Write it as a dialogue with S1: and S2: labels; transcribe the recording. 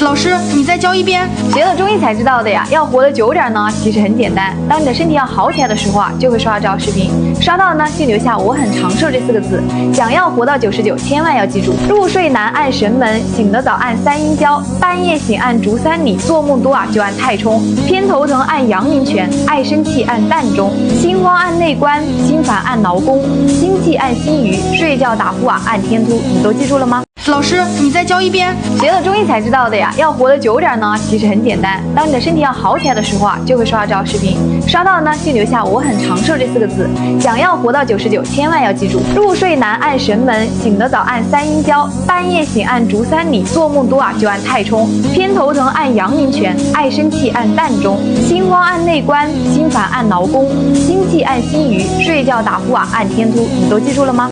S1: 老师，你再教一遍。
S2: 学了中医才知道的呀，要活得久点呢，其实很简单。当你的身体要好起来的时候啊，就会刷到这条视频，刷到呢就留下“我很长寿”这4个字。想要活到99，千万要记住：入睡难按神门，醒得早按3阴交，半夜醒按足3里，做梦多就按太冲，偏头疼按阳明泉，爱生气按膻中，心慌按内关，心烦按劳宫，心悸按心俞，睡觉打呼按天突。你都记住了吗？
S1: 老师，你再教一遍。
S2: 学了中医才知道的呀，要活得久点呢，其实很简单。当你的身体要好起来的时候啊，就会刷到这条视频，刷到呢就留下“我很长寿”这4个字。想要活到99，千万要记住：入睡难按神门，醒得早按3阴交，半夜醒按足3里，做梦多就按太冲，偏头疼按阳明泉，爱生气按膻中，心慌按内关，心烦按劳宫，心悸按心俞，睡觉打呼按天突。你都记住了吗？